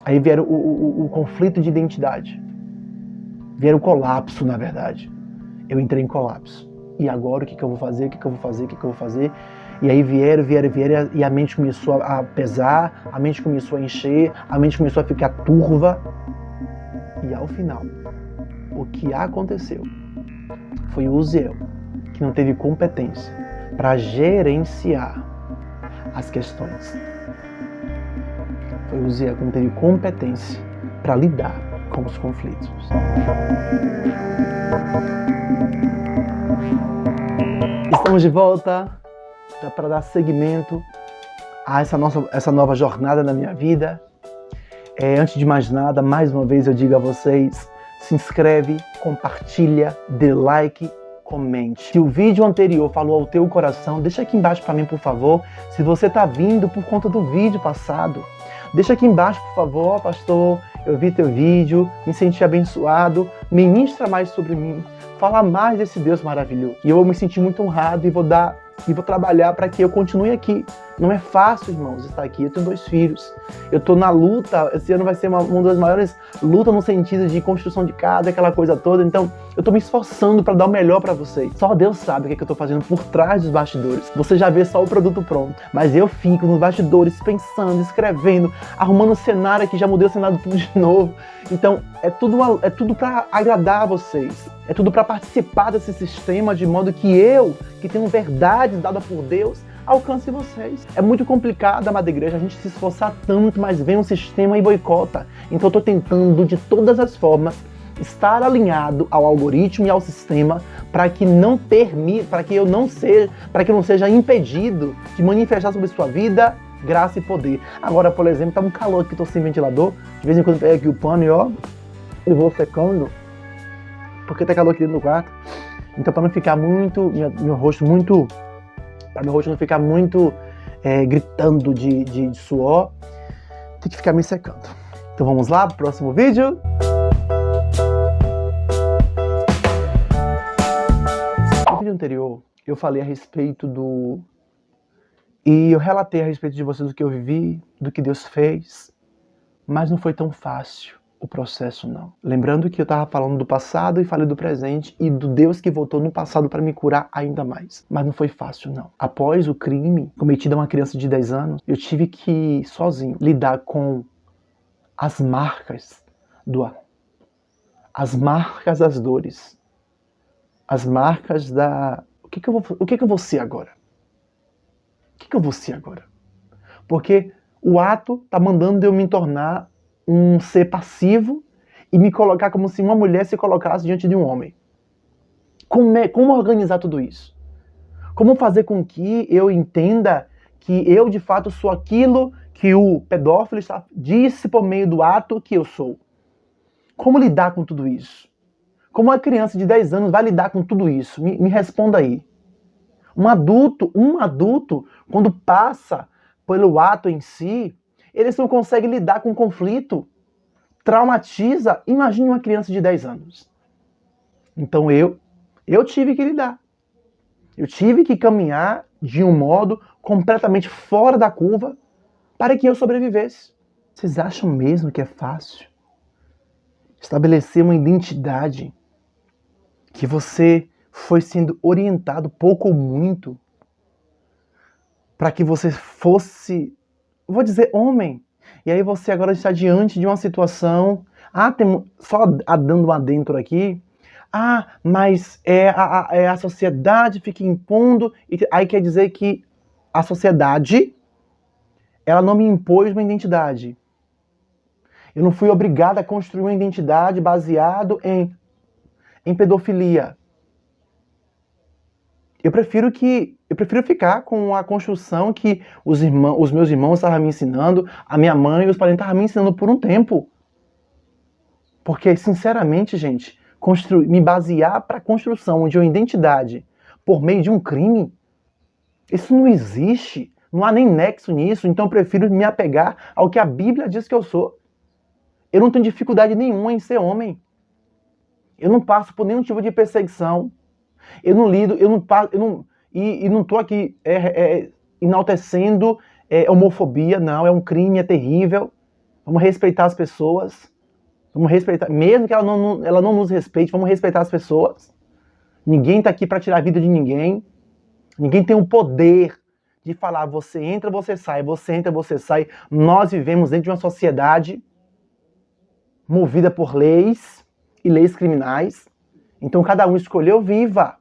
Aí vieram o conflito de identidade. Vieram o colapso, na verdade. Eu entrei em colapso. E agora o que eu vou fazer? O que eu vou fazer? O que eu vou fazer? E aí vieram, e a mente começou a pesar, a mente começou a encher, a mente começou a ficar turva. E ao final, o que aconteceu foi o Uziel, que não teve competência para gerenciar as questões. Foi o Uziel que não teve competência para lidar com os conflitos. Estamos de volta para dar seguimento a essa nova jornada na minha vida. Antes de mais nada, mais uma vez eu digo a vocês, se inscreve, compartilha, dê like, comente. Se o vídeo anterior falou ao teu coração, deixa aqui embaixo para mim, por favor. Se você está vindo por conta do vídeo passado, deixa aqui embaixo, por favor, pastor, eu vi teu vídeo, me senti abençoado, ministra mais sobre mim, fala mais desse Deus maravilhoso. E eu vou me sentir muito honrado e vou trabalhar para que eu continue aqui. Não é fácil, irmãos, estar aqui. Eu tenho 2 filhos. Eu estou na luta. Esse ano vai ser uma das maiores lutas no sentido de construção de casa, aquela coisa toda. Então, eu estou me esforçando para dar o melhor para vocês. Só Deus sabe o que eu estou fazendo por trás dos bastidores. Você já vê só o produto pronto. Mas eu fico nos bastidores pensando, escrevendo, arrumando o cenário aqui. Já mudei o cenário tudo de novo. Então, é tudo para agradar vocês. É tudo para participar desse sistema de modo que eu, que tenho verdades dadas por Deus, alcance vocês. É muito complicado, amada igreja, a gente se esforçar tanto, mas vem um sistema e boicota. Então eu estou tentando, de todas as formas, estar alinhado ao algoritmo e ao sistema para que não permita, para que eu não seja impedido de manifestar sobre sua vida graça e poder. Agora, por exemplo, tá um calor aqui, estou sem ventilador, de vez em quando eu pego aqui o pano e eu vou secando, porque tá calor aqui dentro do quarto. Então, para não ficar muito, meu rosto não ficar muito gritando de suor, tem que ficar me secando. Então vamos lá pro próximo vídeo. No vídeo anterior, eu falei a respeito e eu relatei a respeito de vocês do que eu vivi, do que Deus fez, mas não foi tão fácil o processo, não. Lembrando que eu estava falando do passado e falei do presente e do Deus que voltou no passado para me curar ainda mais. Mas não foi fácil, não. Após o crime cometido a uma criança de 10 anos, eu tive que, sozinho, lidar com as marcas das dores, as marcas da... O que eu vou ser agora? O que eu vou ser agora? Porque o ato está mandando eu me tornar um ser passivo e me colocar como se uma mulher se colocasse diante de um homem. Como organizar tudo isso? Como fazer com que eu entenda que eu de fato sou aquilo que o pedófilo disse por meio do ato que eu sou? Como lidar com tudo isso? Como uma criança de 10 anos vai lidar com tudo isso? Me responda aí. Um adulto, quando passa pelo ato em si, eles não conseguem lidar com o conflito. Traumatiza. Imagine uma criança de 10 anos. Então eu tive que lidar. Eu tive que caminhar de um modo completamente fora da curva para que eu sobrevivesse. Vocês acham mesmo que é fácil estabelecer uma identidade que você foi sendo orientado pouco ou muito para que você fosse, vou dizer, homem? E aí você agora está diante de uma situação... só dando um adentro aqui... mas a sociedade fica impondo... Aí quer dizer que a sociedade, ela não me impôs uma identidade. Eu não fui obrigado a construir uma identidade baseado em pedofilia. Eu prefiro ficar com a construção que os meus irmãos estavam me ensinando, a minha mãe e os parentes estavam me ensinando por um tempo. Porque, sinceramente, gente, me basear para a construção de uma identidade por meio de um crime, isso não existe. Não há nem nexo nisso. Então eu prefiro me apegar ao que a Bíblia diz que eu sou. Eu não tenho dificuldade nenhuma em ser homem. Eu não passo por nenhum tipo de perseguição. Eu não lido, e não estou aqui enaltecendo homofobia, não, é um crime, é terrível. Vamos respeitar as pessoas. Vamos respeitar, mesmo que ela não nos respeite, vamos respeitar as pessoas. Ninguém está aqui para tirar a vida de ninguém. Ninguém tem o poder de falar, você entra, você sai, você entra, você sai. Nós vivemos dentro de uma sociedade movida por leis e leis criminais. Então cada um escolheu, viva.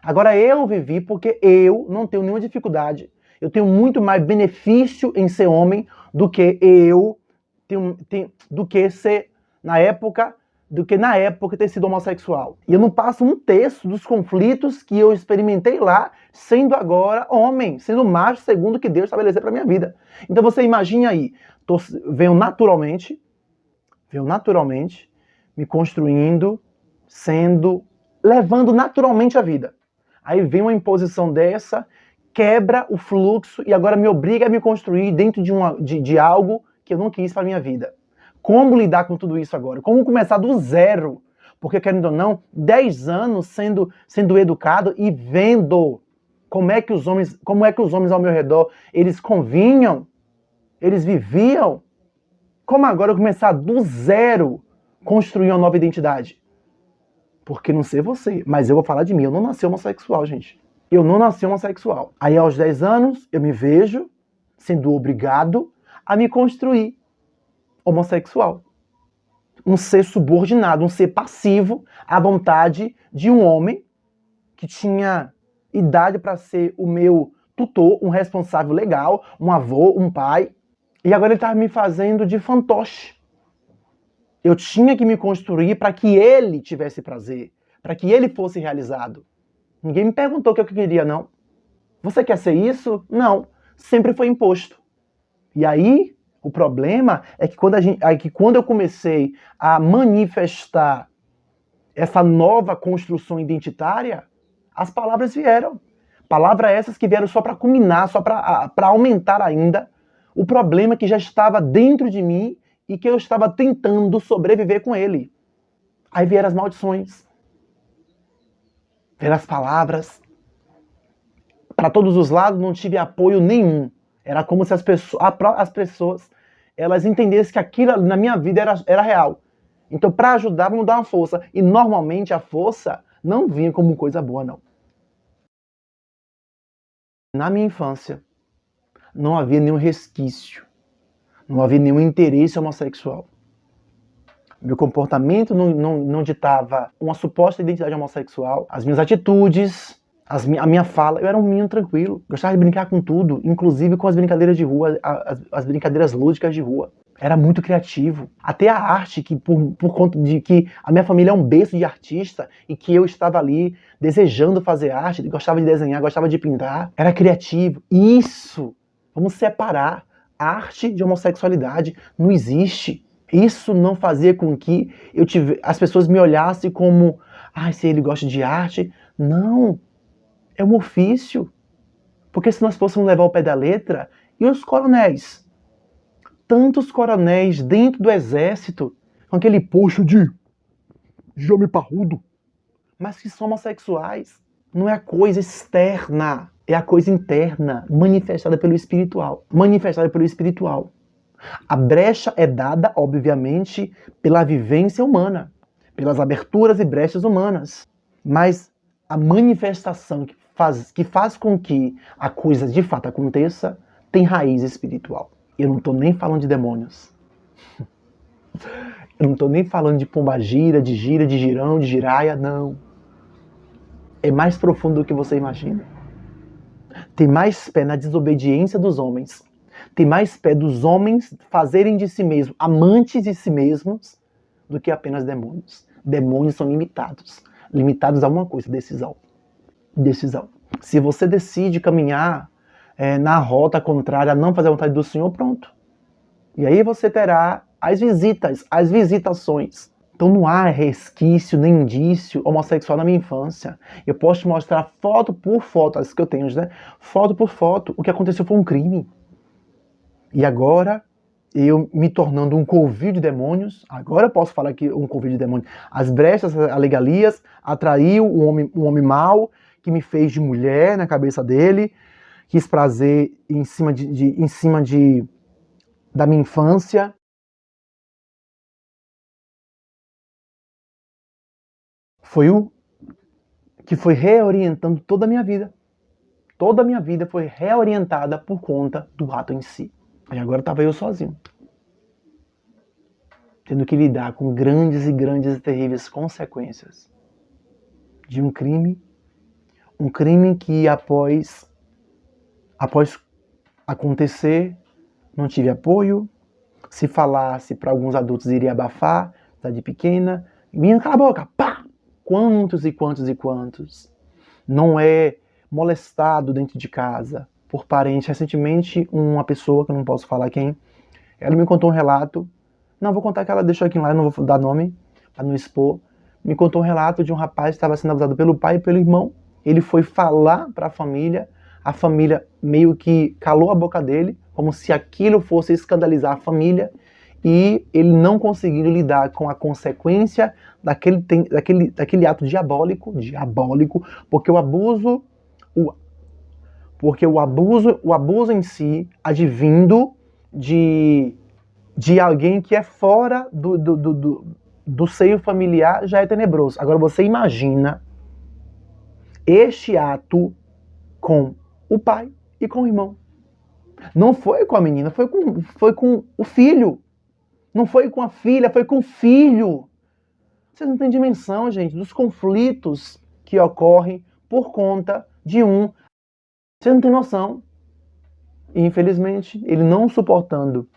Agora eu vivi porque eu não tenho nenhuma dificuldade. Eu tenho muito mais benefício em ser homem do que na época ter sido homossexual. E eu não passo um terço dos conflitos que eu experimentei lá, sendo agora homem, sendo macho segundo o que Deus estabeleceu para minha vida. Então você imagine aí, venho naturalmente me construindo, levando naturalmente a vida. Aí vem uma imposição dessa, quebra o fluxo e agora me obriga a me construir dentro de algo que eu não quis para minha vida. Como lidar com tudo isso agora? Como começar do zero? Porque, querendo ou não, 10 anos sendo educado e vendo como é que os homens ao meu redor, eles convinham, eles viviam. Como agora eu começar do zero construir uma nova identidade? Porque não sei você, mas eu vou falar de mim. Eu não nasci homossexual, gente. Eu não nasci homossexual. Aí aos 10 anos eu me vejo sendo obrigado a me construir homossexual. Um ser subordinado, um ser passivo à vontade de um homem que tinha idade para ser o meu tutor, um responsável legal, um avô, um pai. E agora ele estava me fazendo de fantoche. Eu tinha que me construir para que ele tivesse prazer, para que ele fosse realizado. Ninguém me perguntou o que eu queria, não. Você quer ser isso? Não. Sempre foi imposto. E aí, o problema é que quando eu comecei a manifestar essa nova construção identitária, as palavras vieram. Palavras essas que vieram só para culminar, só para aumentar ainda o problema que já estava dentro de mim e que eu estava tentando sobreviver com ele. Aí vieram as maldições. Vieram as palavras. Para todos os lados não tive apoio nenhum. Era como se as pessoas elas entendessem que aquilo na minha vida era real. Então, para ajudar, vamos dar uma força. E normalmente a força não vinha como coisa boa, não. Na minha infância, não havia nenhum resquício. Não havia nenhum interesse homossexual. Meu comportamento não ditava uma suposta identidade homossexual. As minhas atitudes, a minha fala, eu era um menino tranquilo. Gostava de brincar com tudo, inclusive com as brincadeiras de rua, as brincadeiras lúdicas de rua. Era muito criativo. Até a arte, que por conta de que a minha família é um berço de artista e que eu estava ali desejando fazer arte, gostava de desenhar, gostava de pintar, era criativo. Isso, vamos separar. Arte de homossexualidade não existe. Isso não fazia com que as pessoas me olhassem como, se ele gosta de arte. Não, é um ofício. Porque se nós fôssemos levar ao pé da letra, e os coronéis? Tantos coronéis dentro do exército, com aquele posto de homem parrudo, mas que são homossexuais. Não é a coisa externa, é a coisa interna, manifestada pelo espiritual. A brecha é dada, obviamente, pela vivência humana, pelas aberturas e brechas humanas. Mas a manifestação que faz com que a coisa de fato aconteça tem raiz espiritual. Eu não estou nem falando de demônios. Eu não estou nem falando de pombagira, de gira, de girão, de giraia, não. É mais profundo do que você imagina. Tem mais pé na desobediência dos homens. Tem mais pé dos homens fazerem de si mesmos, amantes de si mesmos, do que apenas demônios. Demônios são limitados. Limitados a uma coisa, decisão. Decisão. Se você decide caminhar na rota contrária, a não fazer a vontade do Senhor, pronto. E aí você terá as visitações. Então não há resquício nem indício homossexual na minha infância. Eu posso te mostrar foto por foto, as que eu tenho, né? Foto por foto. O que aconteceu foi um crime. E agora, eu me tornando um covil de demônios, agora eu posso falar que um covil de demônios. As brechas, as alegalias, atraiu um homem mau, que me fez de mulher na cabeça dele, quis prazer em cima da minha infância. foi o que foi reorientando toda a minha vida. Toda a minha vida foi reorientada por conta do ato em si. E agora estava eu sozinho, tendo que lidar com grandes e terríveis consequências de um crime que após acontecer, não tive apoio. Se falasse para alguns adultos iria abafar, cidade pequena. Menina, cala a boca, pá! Quantos e quantos e quantos não é molestado dentro de casa por parente. Recentemente, uma pessoa, que eu não posso falar quem, ela me contou um relato. Não, vou contar que ela deixou aqui lá, eu não vou dar nome, para não expor. Me contou um relato de um rapaz que estava sendo abusado pelo pai e pelo irmão. Ele foi falar para a família meio que calou a boca dele, como se aquilo fosse escandalizar a família, e ele não conseguiu lidar com a consequência daquele ato diabólico, porque o abuso em si, advindo de alguém que é fora do seio familiar, já é tenebroso. Agora você imagina este ato com o pai e com o irmão. Não foi com a menina, foi com o filho. Não foi com a filha, foi com o filho. Vocês não têm dimensão, gente, dos conflitos que ocorrem por conta de um. Vocês não têm noção. E, infelizmente, ele não suportando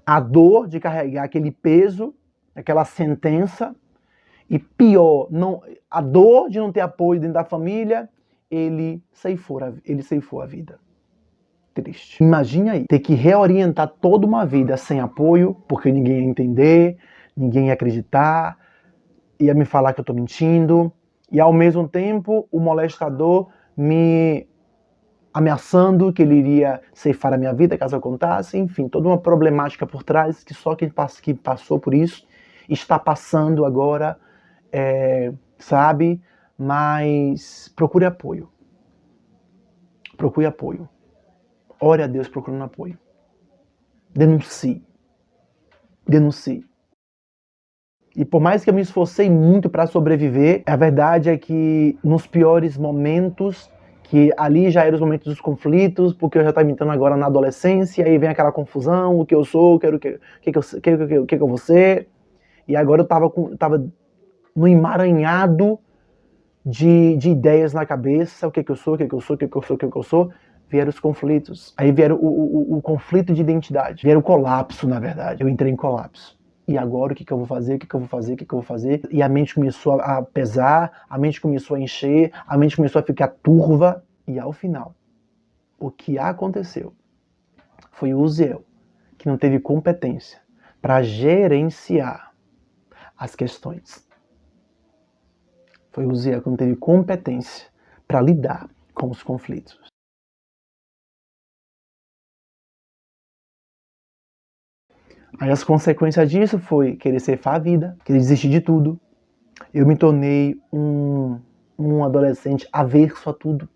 a dor de carregar aquele peso, aquela sentença, e pior, a dor de não ter apoio dentro da família, ele ceifou a vida. Triste. Imagine aí, ter que reorientar toda uma vida sem apoio, porque ninguém ia entender, ninguém ia acreditar, ia me falar que eu tô mentindo, e ao mesmo tempo o molestador me ameaçando que ele iria ceifar a minha vida caso eu contasse, enfim, toda uma problemática por trás que só quem passou por isso está passando agora, sabe? Mas procure apoio. Procure apoio. Ore a Deus procurando apoio. Denuncie. Denuncie. E por mais que eu me esforcei muito para sobreviver, a verdade é que nos piores momentos, que ali já eram os momentos dos conflitos, porque eu já estava entrando agora na adolescência, aí vem aquela confusão, o que eu sou, o que eu vou ser. E agora eu estava no emaranhado de ideias na cabeça, o que eu sou, vieram os conflitos. Aí vieram o conflito de identidade, vieram o colapso, na verdade. Eu entrei em colapso. E agora o que eu vou fazer, E a mente começou a pesar, a mente começou a encher, a mente começou a ficar turva. E ao final, o que aconteceu foi o Uziel, que não teve competência para gerenciar as questões. Foi o Uziel que não teve competência para lidar com os conflitos. Aí as consequências disso foi querer ceifar a vida, querer desistir de tudo. Eu me tornei um adolescente averso a tudo.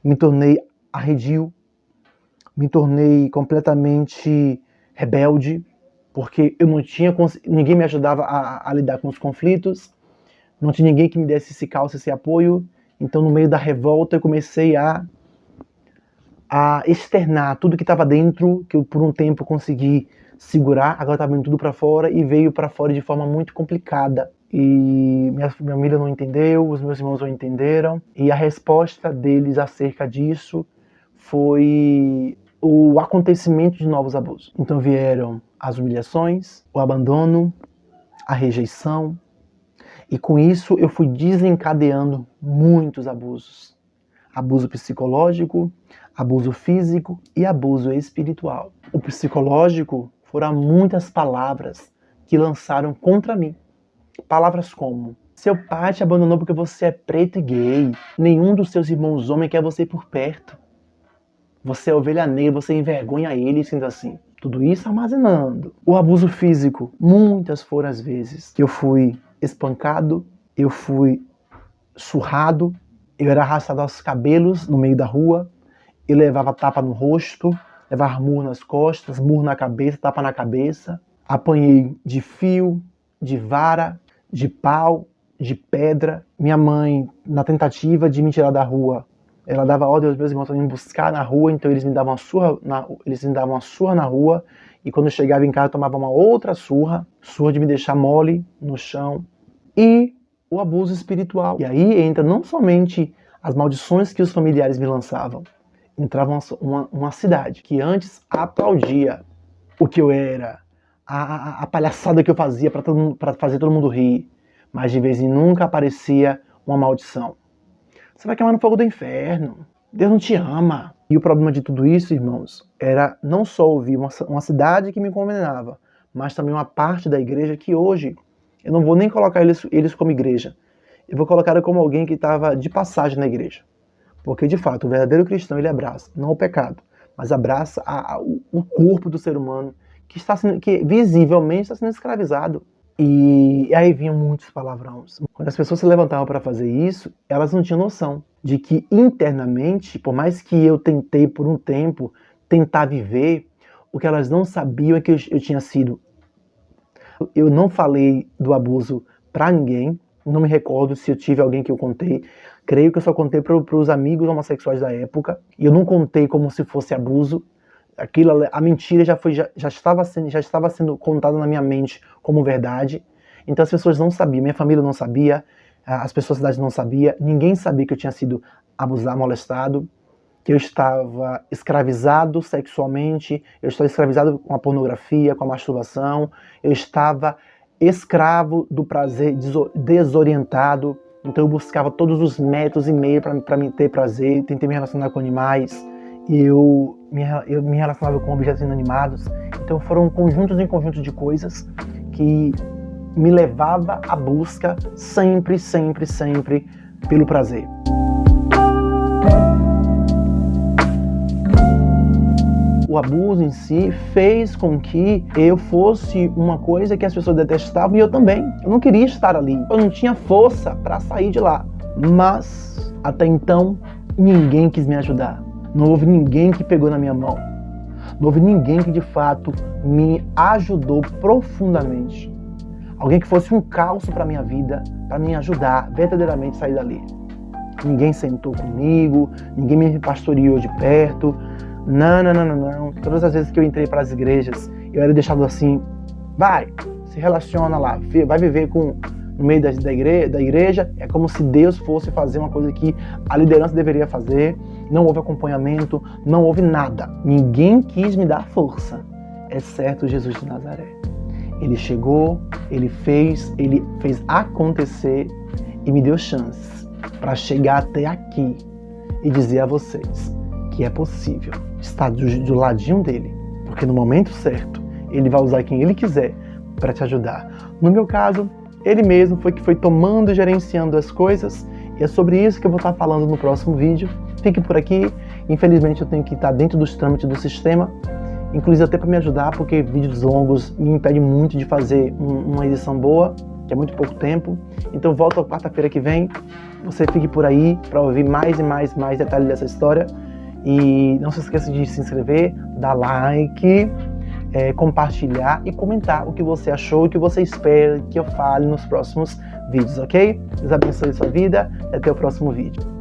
Me tornei arredio. Me tornei completamente rebelde, porque eu não tinha ninguém me ajudava a lidar com os conflitos. Não tinha ninguém que me desse esse calço, esse apoio. Então, no meio da revolta, eu comecei a externar tudo que estava dentro, que eu por um tempo consegui segurar, agora estava indo tudo para fora e veio para fora de forma muito complicada. E minha família não entendeu, os meus irmãos não entenderam, e a resposta deles acerca disso foi o acontecimento de novos abusos. Então vieram as humilhações, o abandono, a rejeição, e com isso eu fui desencadeando muitos abusos. Abuso psicológico, abuso físico e abuso espiritual. O psicológico foram muitas palavras que lançaram contra mim. Palavras como: seu pai te abandonou porque você é preto e gay. Nenhum dos seus irmãos homens quer você por perto. Você é ovelha negra, você envergonha ele, sendo assim. Tudo isso armazenando. O abuso físico, muitas foram as vezes que eu fui espancado, eu fui surrado, eu era arrastado aos cabelos no meio da rua, eu levava tapa no rosto, levava murro nas costas, murro na cabeça, tapa na cabeça. Apanhei de fio, de vara, de pau, de pedra. Minha mãe, na tentativa de me tirar da rua, ela dava ordem aos meus irmãos para me buscar na rua, então eles me davam uma surra na rua, e quando eu chegava em casa eu tomava uma outra surra de me deixar mole no chão, e o abuso espiritual. E aí entra não somente as maldições que os familiares me lançavam, entrava uma cidade que antes aplaudia o que eu era, a palhaçada que eu fazia para fazer todo mundo rir, mas de vez em nunca aparecia uma maldição. Você vai queimar no fogo do inferno. Deus não te ama. E o problema de tudo isso, irmãos, era não só ouvir uma cidade que me condenava, mas também uma parte da igreja que hoje, eu não vou nem colocar eles como igreja. Eu vou colocar como alguém que estava de passagem na igreja. Porque, de fato, o verdadeiro cristão, ele abraça, não o pecado, mas abraça o corpo do ser humano que visivelmente está sendo escravizado. E aí vinham muitos palavrões. Quando as pessoas se levantavam para fazer isso, elas não tinham noção de que internamente, por mais que eu tentei por um tempo tentar viver, o que elas não sabiam é que eu tinha sido. Eu não falei do abuso para ninguém, não me recordo se eu tive alguém que eu contei. Creio que eu só contei para os amigos homossexuais da época, e eu não contei como se fosse abuso. A mentira já estava sendo contada na minha mente como verdade. Então as pessoas não sabiam, minha família não sabia, as pessoas da cidade não sabiam, ninguém sabia que eu tinha sido abusado, molestado, que eu estava escravizado sexualmente, eu estava escravizado com a pornografia, com a masturbação, eu estava escravo do prazer, desorientado. Então eu buscava todos os métodos e meios para me ter prazer, tentei me relacionar com animais, eu me relacionava com objetos inanimados. Então foram conjuntos de coisas que me levava à busca sempre pelo prazer. O abuso em si fez com que eu fosse uma coisa que as pessoas detestavam, e eu também. Eu não queria estar ali. Eu não tinha força para sair de lá. Mas, até então, ninguém quis me ajudar. Não houve ninguém que pegou na minha mão. Não houve ninguém que, de fato, me ajudou profundamente. Alguém que fosse um calço para minha vida, para me ajudar verdadeiramente a sair dali. Ninguém sentou comigo, ninguém me pastoreou de perto. Não. Todas as vezes que eu entrei para as igrejas, eu era deixado assim: vai, se relaciona lá, vai viver no meio da igreja. É como se Deus fosse fazer uma coisa que a liderança deveria fazer. Não houve acompanhamento, não houve nada. Ninguém quis me dar força, exceto Jesus de Nazaré. Ele chegou, ele fez acontecer e me deu chances para chegar até aqui e dizer a vocês que é possível estar do ladinho dele, porque no momento certo ele vai usar quem ele quiser para te ajudar. No meu caso, ele mesmo foi tomando e gerenciando as coisas, e é sobre isso que eu vou estar falando no próximo vídeo. Fique por aqui. Infelizmente eu tenho que estar dentro dos trâmites do sistema, inclusive até para me ajudar, porque vídeos longos me impedem muito de fazer uma edição boa, que é muito pouco tempo. Então volto a quarta-feira que vem. Você fique por aí para ouvir mais e mais detalhes dessa história. E não se esqueça de se inscrever, dar like, compartilhar e comentar o que você achou e o que você espera que eu fale nos próximos vídeos, ok? Deus abençoe sua vida e até o próximo vídeo.